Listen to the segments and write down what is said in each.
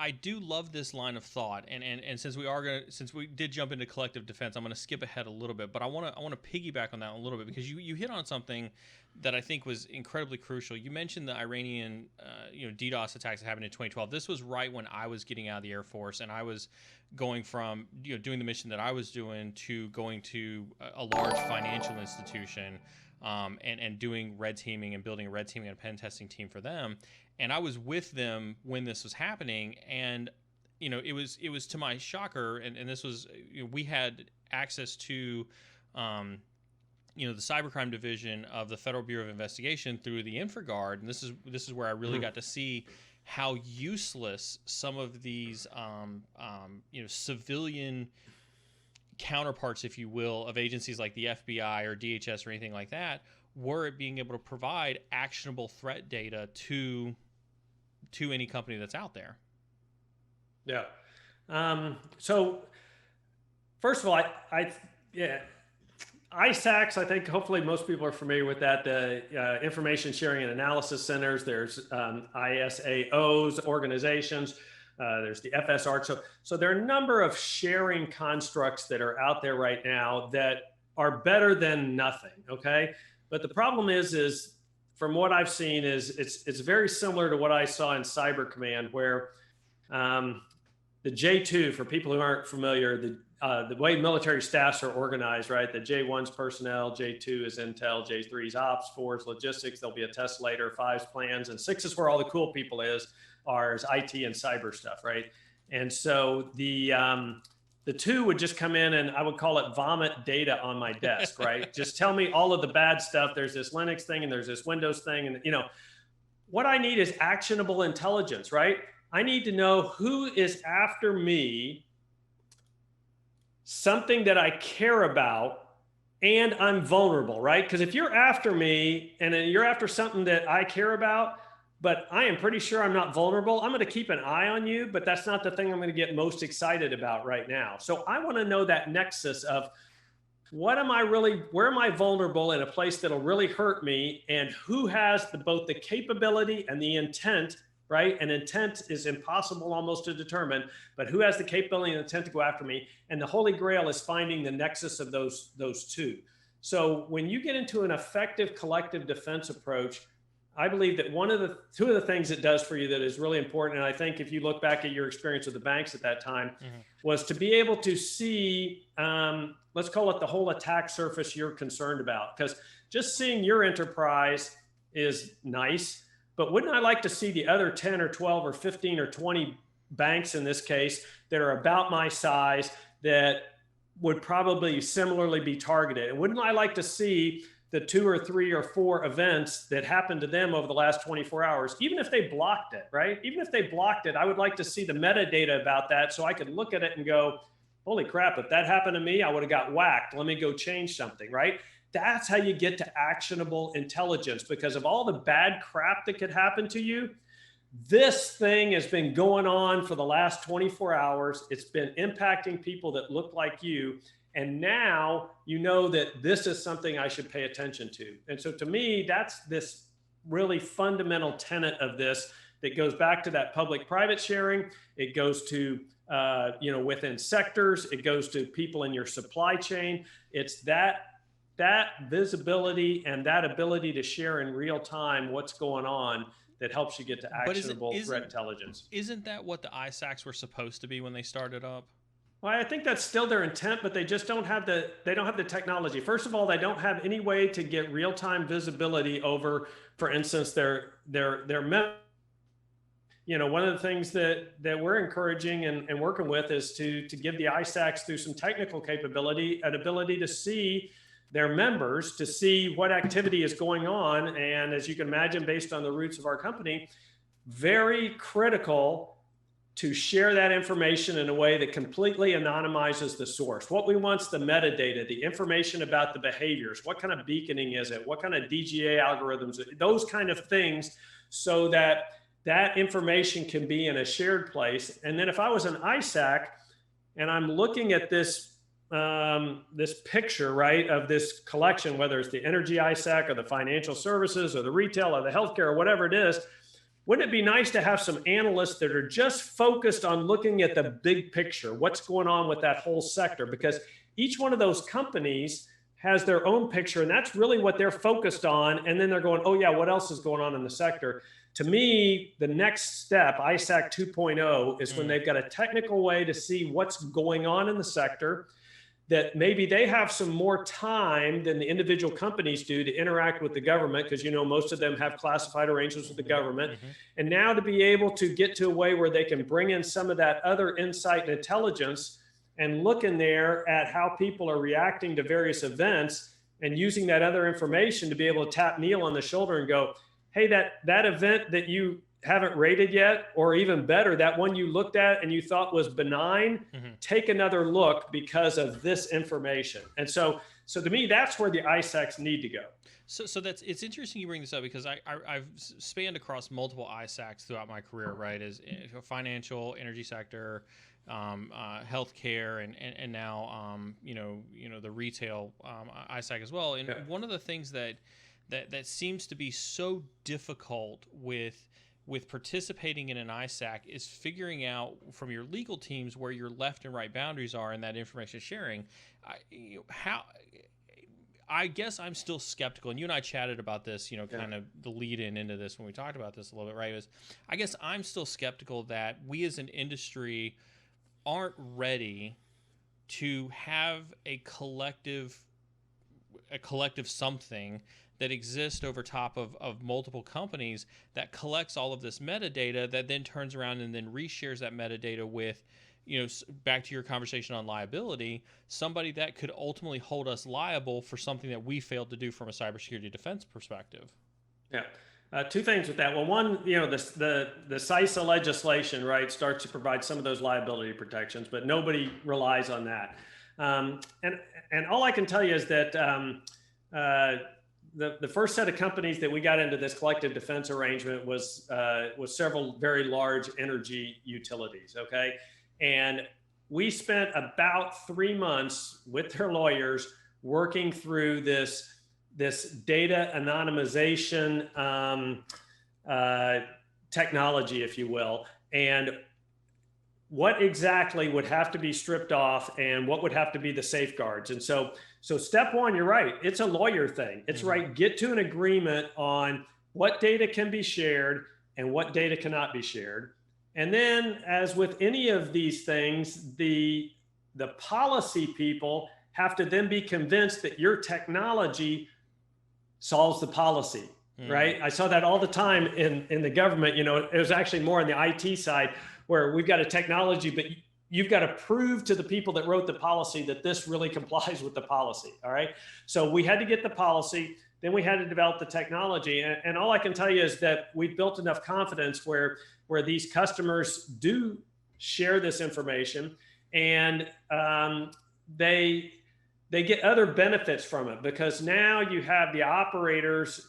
I do love this line of thought, and since we did jump into collective defense, I'm gonna skip ahead a little bit, but I wanna piggyback on that a little bit because you hit on something that I think was incredibly crucial. You mentioned the Iranian DDoS attacks that happened in 2012. This was right when I was getting out of the Air Force, and I was going from doing the mission that I was doing to going to a large financial institution, and doing red teaming and building a red teaming and pen testing team for them. And I was with them when this was happening, and it was to my shocker, and this was we had access to the cybercrime division of the Federal Bureau of Investigation through the InfraGard, and this is where I really got to see how useless some of these civilian counterparts, if you will, of agencies like the FBI or DHS or anything like that were at being able to provide actionable threat data to any company that's out there. Yeah. So first of all, ISACs, I think hopefully most people are familiar with that. The Information Sharing and Analysis Centers, there's ISAOs, organizations, there's the FSR. So there are a number of sharing constructs that are out there right now that are better than nothing, okay? But the problem is from what I've seen is it's very similar to what I saw in Cyber Command, where the J2, for people who aren't familiar, the way military staffs are organized, right? The J1's personnel, J2 is intel, J3 is ops, 4 is logistics, there'll be a test later, 5's plans, and 6 is where all the cool people is IT and cyber stuff, right? And so the 2 would just come in and I would call it vomit data on my desk, right? Just tell me all of the bad stuff. There's this Linux thing and there's this Windows thing. And what I need is actionable intelligence, right? I need to know who is after me, something that I care about, and I'm vulnerable, right? Because if you're after me and then you're after something that I care about, but I am pretty sure I'm not vulnerable, I'm going to keep an eye on you, but that's not the thing I'm going to get most excited about right now. So I want to know that nexus of where am I vulnerable in a place that'll really hurt me, and who has both the capability and the intent, right? And intent is impossible almost to determine, but who has the capability and intent to go after me? And the Holy Grail is finding the nexus of those two. So when you get into an effective collective defense approach, I believe that two of the things it does for you that is really important, and I think if you look back at your experience with the banks at that time, was to be able to see, let's call it the whole attack surface you're concerned about. Because just seeing your enterprise is nice, but wouldn't I like to see the other 10 or 12 or 15 or 20 banks in this case that are about my size that would probably similarly be targeted? And wouldn't I like to see the 2 or 3 or 4 events that happened to them over the last 24 hours, even if they blocked it, right? Even if they blocked it, I would like to see the metadata about that so I could look at it and go, holy crap, if that happened to me, I would have got whacked. Let me go change something, right? That's how you get to actionable intelligence, because of all the bad crap that could happen to you. This thing has been going on for the last 24 hours. It's been impacting people that look like you. And now you know that this is something I should pay attention to. And so to me, that's this really fundamental tenet of this that goes back to that public-private sharing. It goes to, within sectors. It goes to people in your supply chain. It's that visibility and that ability to share in real time what's going on that helps you get to actionable threat intelligence. Isn't that what the ISACs were supposed to be when they started up? Well, I think that's still their intent, but they just don't have the technology. First of all, they don't have any way to get real-time visibility over, for instance, their one of the things that we're encouraging and working with is to give the ISACs, through some technical capability, an ability to see their members, to see what activity is going on. And as you can imagine, based on the roots of our company, very critical to share that information in a way that completely anonymizes the source. What we want is the metadata, the information about the behaviors. What kind of beaconing is it? What kind of DGA algorithms? Those kind of things, so that that information can be in a shared place. And then if I was an ISAC and I'm looking at this, this picture, right, of this collection, whether it's the energy ISAC or the financial services or the retail or the healthcare or whatever it is, wouldn't it be nice to have some analysts that are just focused on looking at the big picture, what's going on with that whole sector? Because each one of those companies has their own picture, and that's really what they're focused on. And then they're going, oh yeah, what else is going on in the sector? To me, the next step, ISAC 2.0, is when they've got a technical way to see what's going on in the sector, that maybe they have some more time than the individual companies do to interact with the government, because most of them have classified arrangements with the government. And now to be able to get to a way where they can bring in some of that other insight and intelligence and look in there at how people are reacting to various events, and using that other information to be able to tap Neil on the shoulder and go, hey, that event that you haven't rated yet, or even better, that one you looked at and you thought was benign, take another look because of this information. And so to me, that's where the ISACs need to go. So it's interesting you bring this up, because I've spanned across multiple ISACs throughout my career, right? As financial, energy sector, healthcare, and now the retail ISAC as well. And one of the things that seems to be so difficult with participating in an ISAC is figuring out from your legal teams where your left and right boundaries are in that information sharing. I guess I'm still skeptical, and you and I chatted about this, kind of the lead into this when we talked about this a little bit, right? I guess I'm still skeptical that we as an industry aren't ready to have a collective something that exists over top of multiple companies that collects all of this metadata, that then turns around and then reshares that metadata with, back to your conversation on liability, somebody that could ultimately hold us liable for something that we failed to do from a cybersecurity defense perspective. Yeah. Two things with that. Well, one, the CISA legislation, right, starts to provide some of those liability protections, but nobody relies on that. And all I can tell you is that the first set of companies that we got into this collective defense arrangement was several very large energy utilities. Okay. And we spent about 3 months with their lawyers working through this data anonymization technology, if you will, and what exactly would have to be stripped off and what would have to be the safeguards. And so step one, you're right. It's a lawyer thing. It's right. Get to an agreement on what data can be shared and what data cannot be shared. And then, as with any of these things, the policy people have to then be convinced that your technology solves the policy, right? I saw that all the time in the government. It was actually more on the IT side, where we've got a technology, but you've got to prove to the people that wrote the policy that this really complies with the policy. All right. So we had to get the policy, then we had to develop the technology. And all I can tell you is that we've built enough confidence where these customers do share this information, and they get other benefits from it, because now you have the operators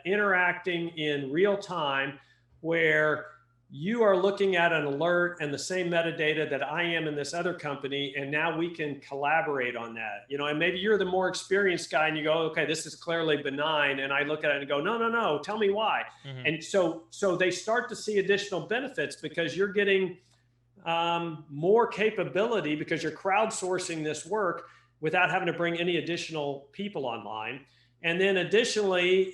interacting in real time, where you are looking at an alert and the same metadata that I am in this other company, and now we can collaborate on that. And maybe you're the more experienced guy and you go, okay, this is clearly benign, and I look at it and go, no, tell me why. And so they start to see additional benefits, because you're getting more capability, because you're crowdsourcing this work without having to bring any additional people online. And then additionally,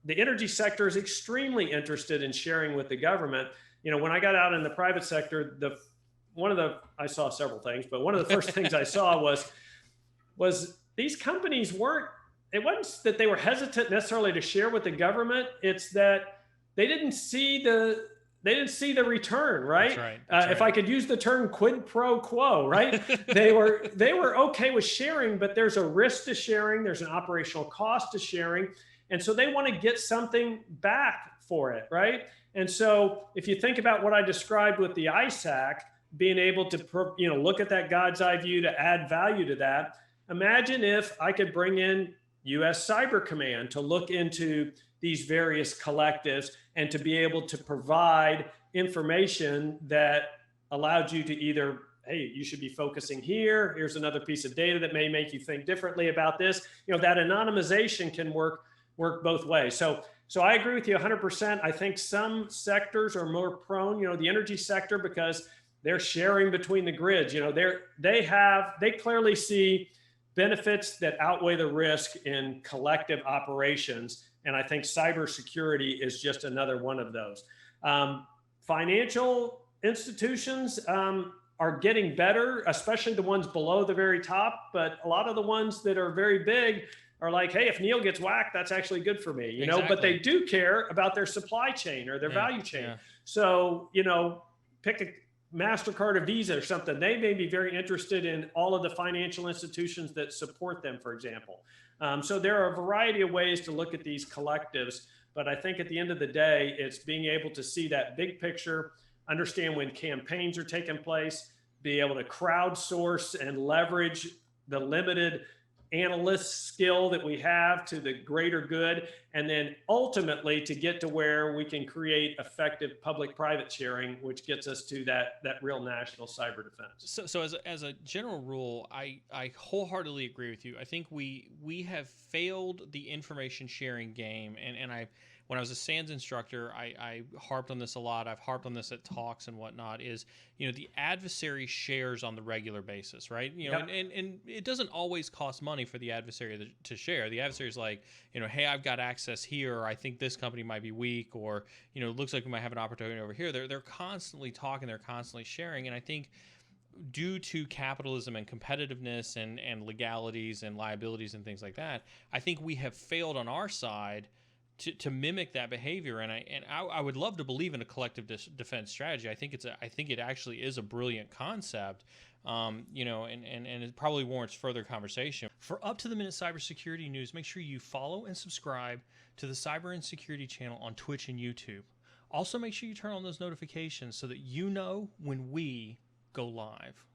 the energy sector is extremely interested in sharing with the government. When I got out in the private sector, I saw several things, but one of the first things I saw was these companies it wasn't that they were hesitant necessarily to share with the government. It's that they didn't see the return, right? That's right. If I could use the term quid pro quo, right? they were okay with sharing, but there's a risk to sharing. There's an operational cost to sharing. And so they want to get something back for it, right? And so if you think about what I described with the ISAC, being able to look at that God's eye view to add value to that, imagine if I could bring in U.S. Cyber Command to look into these various collectives and to be able to provide information that allowed you to either, hey, you should be focusing here. Here's another piece of data that may make you think differently about this. That anonymization can work both ways. So So I agree with you 100%. I think some sectors are more prone, the energy sector, because they're sharing between the grids. They clearly see benefits that outweigh the risk in collective operations. And I think cybersecurity is just another one of those. Financial institutions are getting better, especially the ones below the very top. But a lot of the ones that are very big are like, hey, if Neil gets whacked, that's actually good for me, Exactly. but they do care about their supply chain or their value chain. So, pick a MasterCard or Visa or something. They may be very interested in all of the financial institutions that support them, for example. So there are a variety of ways to look at these collectives. But I think at the end of the day, it's being able to see that big picture, understand when campaigns are taking place, be able to crowdsource and leverage the limited analyst skill that we have to the greater good, and then ultimately to get to where we can create effective public-private sharing, which gets us to that real national cyber defense. So as a general rule, I wholeheartedly agree with you. I think we have failed the information sharing game, and when I was a SANS instructor, I harped on this a lot. I've harped on this at talks and whatnot, is, the adversary shares on the regular basis, right? And it doesn't always cost money for the adversary to share. The adversary is like, hey, I've got access here, or I think this company might be weak, or, it looks like we might have an opportunity over here. They're constantly talking, they're constantly sharing. And I think due to capitalism and competitiveness and legalities and liabilities and things like that, I think we have failed on our side to mimic that behavior, and I would love to believe in a collective defense strategy. I think it actually is a brilliant concept, and it probably warrants further conversation. For up to the minute cybersecurity news, make sure you follow and subscribe to the Cyber and Security channel on Twitch and YouTube. Also, make sure you turn on those notifications so that you know when we go live.